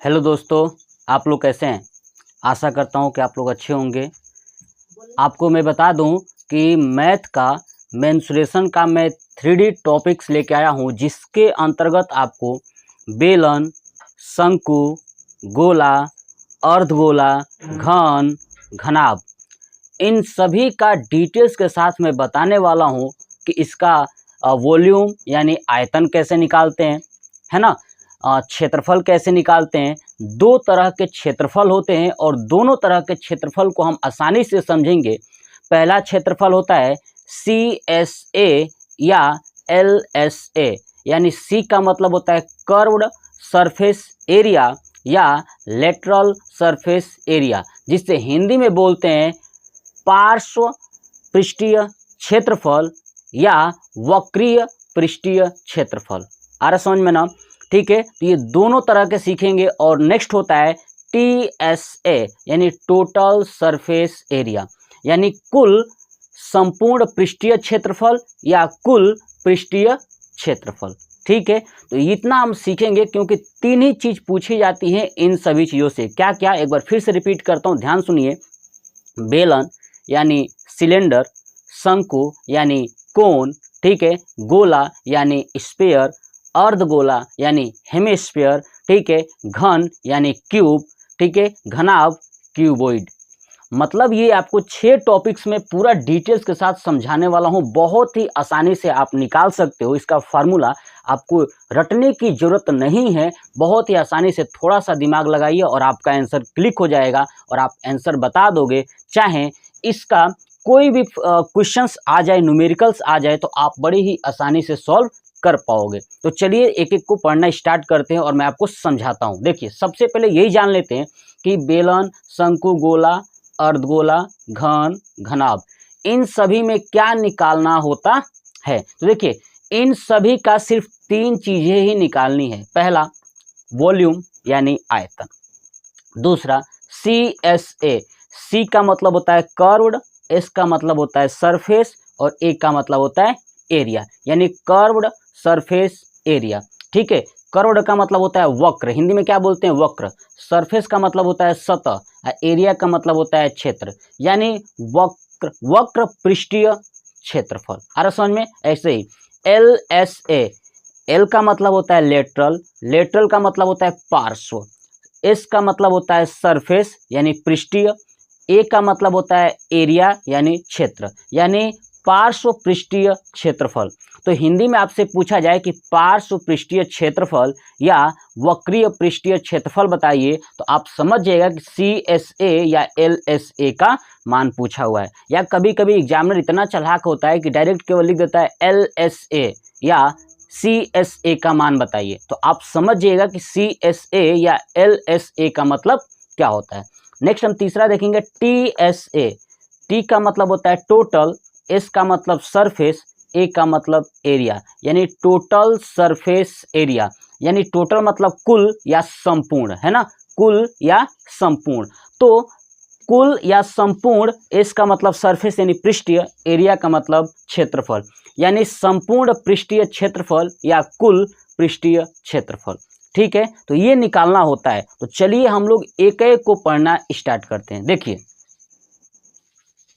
Hello दोस्तों, आप लोग कैसे हैं। आशा करता हूं कि आप लोग अच्छे होंगे। आपको मैं बता दूं कि मैथ का मेंसुरेशन का मैं 3D टॉपिक्स लेके आया हूं, जिसके अंतर्गत आपको बेलन, शंकु, गोला, अर्धगोला, घन, घनाभ इन सभी का डिटेल्स के साथ मैं बताने वाला हूं कि इसका वॉल्यूम यानी आयतन कैसे निकालते हैं, है ना। क्षेत्रफल कैसे निकालते हैं। दो तरह के क्षेत्रफल होते हैं और दोनों तरह के क्षेत्रफल को हम आसानी से समझेंगे। पहला क्षेत्रफल होता है CSA या LSA, यानी C का मतलब होता है कर्व्ड सरफेस एरिया या लेटरल सरफेस एरिया, जिससे हिंदी में बोलते हैं पार्श्व पृष्ठीय क्षेत्रफल या वक्रीय पृष्ठीय क्षेत्रफल। आ रहा समझ में ना। ठीक है, तो ये दोनों तरह के सीखेंगे। और नेक्स्ट होता है TSA यानी टोटल सरफेस एरिया, यानी कुल संपूर्ण पृष्ठीय क्षेत्रफल या कुल पृष्ठीय क्षेत्रफल। ठीक है, तो इतना हम सीखेंगे क्योंकि तीन ही चीज पूछी जाती है इन सभी चीजों से। क्या क्या, एक बार फिर से रिपीट करता हूं, ध्यान सुनिए। बेलन यानी सिलेंडर, शंकु यानी कोन, ठीक है, गोला यानी स्फीयर, अर्धगोला यानी हेमिस्फीयर, ठीक है, घन यानी क्यूब, ठीक है, घनाभ क्यूबॉइड। मतलब ये आपको 6 टॉपिक्स में पूरा डिटेल्स के साथ समझाने वाला हूँ। बहुत ही आसानी से आप निकाल सकते हो इसका फार्मूला। आपको रटने की जरूरत नहीं है, बहुत ही आसानी से थोड़ा सा दिमाग लगाइए और आपका आंसर क्लिक हो जाएगा और आप आंसर बता दोगे। चाहे इसका कोई भी क्वेश्चंस आ जाए, न्यूमेरिकल्स आ जाए, तो आप बड़ी ही आसानी से सॉल्व कर पाओगे। तो चलिए एक एक को पढ़ना स्टार्ट करते हैं और मैं आपको समझाता हूँ। देखिए, सबसे पहले यही जान लेते हैं कि बेलन, शंकु, गोला, अर्धगोला, घन, घनाभ इन सभी में क्या निकालना होता है। तो देखिए, इन सभी का सिर्फ 3 चीजें ही निकालनी है। पहला वॉल्यूम यानी आयतन, दूसरा CSA, C का मतलब होता है कर्व्ड, S का मतलब होता है सरफेस और A का मतलब होता है एरिया, यानी कर्व्ड सरफेस एरिया। ठीक है, कर्व्ड का मतलब होता है वक्र, हिंदी में क्या बोलते हैं, वक्र। सरफेस का मतलब होता है सतह, एरिया का मतलब होता है क्षेत्र, यानी वक्र पृष्ठीय क्षेत्रफल। आ रहा समझ में। ऐसे ही LSA, L का मतलब होता है लेटरल, लेटरल का मतलब होता है पार्श्व, S का मतलब होता है सरफेस यानी पृष्ठीय, A का मतलब होता है एरिया यानी क्षेत्र, यानी पार्श्व पृष्ठीय क्षेत्रफल। तो हिंदी में आपसे पूछा जाए कि पार्श्व पृष्ठीय क्षेत्रफल या वक्रीय पृष्ठीय क्षेत्रफल बताइए, तो आप समझ जाइएगा कि CSA या LSA का मान पूछा हुआ है। या कभी कभी एग्जामिनर इतना चालाक होता है कि डायरेक्ट केवल लिख देता है LSA या CSA का मान बताइए, तो आप समझ जाइएगा कि CSA या LSA का मतलब क्या होता है। नेक्स्ट हम तीसरा देखेंगे TSA। T का मतलब होता है टोटल, S का मतलब सरफेस, A का मतलब एरिया, यानी टोटल सरफेस एरिया, यानी टोटल मतलब कुल या संपूर्ण, है ना, कुल या संपूर्ण। तो कुल या संपूर्ण, S का मतलब सरफेस यानी पृष्ठीय, एरिया का मतलब क्षेत्रफल, यानी संपूर्ण पृष्ठीय क्षेत्रफल या कुल पृष्ठीय क्षेत्रफल। ठीक है, तो ये निकालना होता है। तो चलिए हम लोग एक एक को पढ़ना स्टार्ट करते हैं। देखिए,